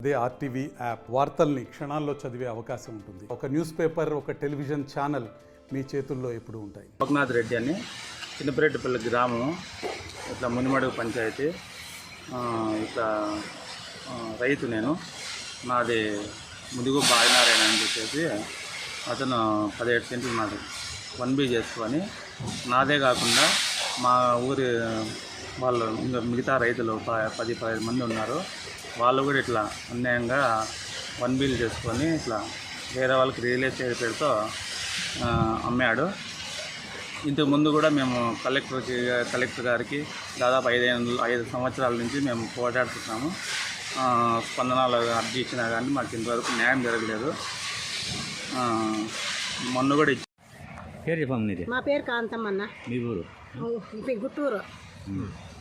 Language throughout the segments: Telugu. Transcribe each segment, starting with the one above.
అదే ఆర్టీవీ యాప్ వార్తల్ని క్షణాల్లో చదివే అవకాశం ఉంటుంది. ఒక న్యూస్ పేపర్, ఒక టెలివిజన్ ఛానల్ మీ చేతుల్లో ఎప్పుడు ఉంటాయి. లోక్నాథ్ రెడ్డి అని చిన్నపరెడ్డిపల్లి గ్రామం, ఇట్లా మునిమడుగు పంచాయతీ. ఇట్లా రైతు నేను. నాది ముదుగు బాయినారాయణ అని చెప్పేసి అతను 17 సెంట్లు నాది 1B చేసుకొని, నాదే కాకుండా మా ఊరి వాళ్ళు ఇంకా మిగతా రైతులు 10-15 మంది ఉన్నారు. వాళ్ళు కూడా ఇట్లా అన్యాయంగా 1Bలు చేసుకొని ఇట్లా వేరే వాళ్ళకి రియల్ ఎస్టేట్ పేరుతో అమ్మాడు. ఇంతకుముందు కూడా మేము కలెక్టర్ గారికి దాదాపు 5 సంవత్సరాల నుంచి మేము పోరాడుతున్నాము. స్పందనలు అర్జీ ఇచ్చినా కానీ మాకు ఇంతవరకు న్యాయం జరగలేదు. మొన్న కూడా పేరు చెప్పండి. మా పేరు కాంతమ్మన్న. మీ ఊరు?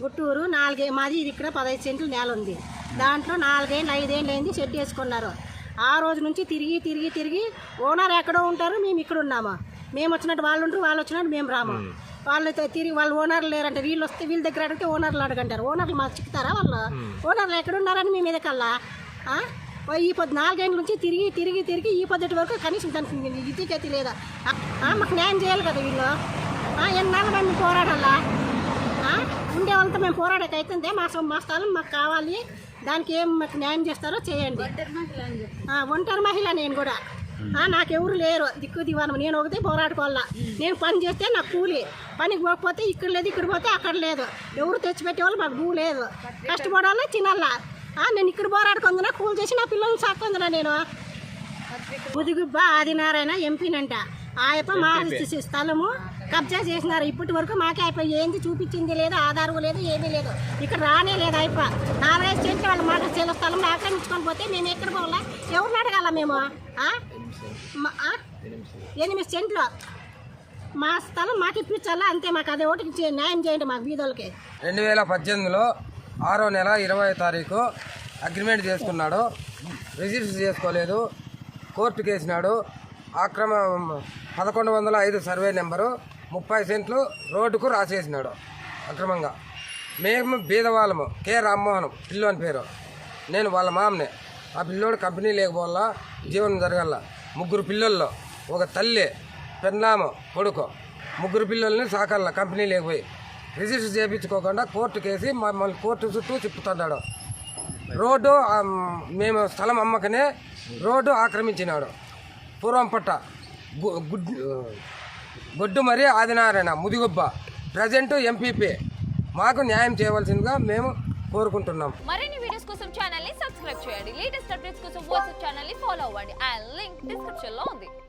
గుట్టూరు. మాది ఇది ఇక్కడ 15 సెంట్లు నేల ఉంది. దాంట్లో 4 ఏళ్ళు 5 ఏళ్ళు అయింది షెడ్ వేసుకున్నారు. ఆ రోజు నుంచి తిరిగి ఓనర్ ఎక్కడో ఉంటారు, మేము ఇక్కడ ఉన్నాము. మేము వచ్చినట్టు వాళ్ళు ఉంటారు, వాళ్ళు వచ్చినట్టు మేము రాము. వాళ్ళు తిరిగి వాళ్ళు ఓనర్లు లేరంటే వీళ్ళు వస్తే వీళ్ళ దగ్గర అడిగితే ఓనర్లు అడగంటారు. ఓనర్లు మాకు చిక్కుతారా? వాళ్ళు ఓనర్లు ఎక్కడున్నారని మేము ఎదకల్లా. ఈ 4 ఏళ్ళ నుంచి తిరిగి ఈ పొద్దుటి వరకు కనీసం దానికి ఇదిగతి లేదా? మాకు న్యాయం చేయాలి కదా వీళ్ళు. ఎన్నాళ్ళు మేము పోరాడాలా? ఉండే వాళ్ళతో మేము పోరాడకైతుందే. మా స్థలం మాకు కావాలి, దానికి ఏం మాకు న్యాయం చేస్తారో చేయండి. ఒంటరి మహిళ నేను కూడా. నాకెవరు లేరు దిక్కు దివానం. నేను ఒకటే పోరాడుకోవాలా. నేను పని చేస్తే నాకు కూలి, పనికి పోకపోతే ఇక్కడ లేదు, ఇక్కడ పోతే అక్కడ లేదు. ఎవరు తెచ్చిపెట్టేవాళ్ళు మాకు భూ లేదు. కష్టపడాలా, తినాలా. నేను ఇక్కడ పోరాడుకుందినా, కూలి చేసి నా పిల్లల్ని సాకుందినా. నేను ముదుగుబ్బ ఆదినారాయణ ఎంపీనంట. ఆయప్ప మా స్థలము కబ్జా చేసినారు. ఇప్పటి వరకు మాకే అయిపోయి ఏంది చూపించింది లేదు, ఆధారం లేదు, ఏమీ లేదు. ఇక్కడ రానే లేదు. అయిపో 4-5 సెంట్లు వాళ్ళ మాట స్థలంలో ఆక్రమించుకొని పోతే మేము ఎక్కడ పోవాలా? ఎవరిని అడగాల మేము? 8 సెంట్లు మా స్థలం మాకు ఇప్పించాలా, అంతే. మాకు అదే ఒకటి న్యాయం చేయండి మాకు బీదోళ్ళకి. 2018లో 6వ నెల 20వ తారీఖు అగ్రిమెంట్ చేసుకున్నాడు. రిజిస్టర్ చేసుకోలేదు, కోర్టుకు వేసినాడు. అక్రమ 1105 సర్వే నెంబరు 30 సెంట్లు రోడ్డుకు రాసేసినాడు అక్రమంగా. మేము బీదవాళ్ళము. కె రామ్మోహన్ పిల్లోని పేరు. నేను వాళ్ళ మామనే. ఆ పిల్లోడు కంపెనీ లేకపోవాలా, జీవనం జరగాల. 3 పిల్లల్లో ఒక తల్లి, పెన్నాము, కొడుకు, 3 పిల్లల్ని సాకాల కంపెనీ లేకపోయి. రిజిస్టర్ చేయించుకోకుండా కోర్టు కేసి మమ్మల్ని కోర్టు చుట్టూ తిప్పుతున్నాడు. రోడ్డు మేము స్థలం అమ్మకనే రోడ్డు ఆక్రమించినాడు. పూర్వం పట్ట గొడ్డు మరి ఆదినారాయణ ముదిగుబ్బ ప్రజెంట్ ఎంపీపీ. మాకు న్యాయం చేయవలసిందిగా మేము కోరుకుంటున్నాం. మరిన్ని వీడియోస్ కోసం ఛానల్ ని సబ్స్క్రైబ్ చేయండి. లేటెస్ట్ అప్డేట్స్ కోసం వాట్సాప్ ఛానల్ ని ఫాలో అవ్వండి. ఆ లింక్ డిస్క్రిప్షన్ లో ఉంది.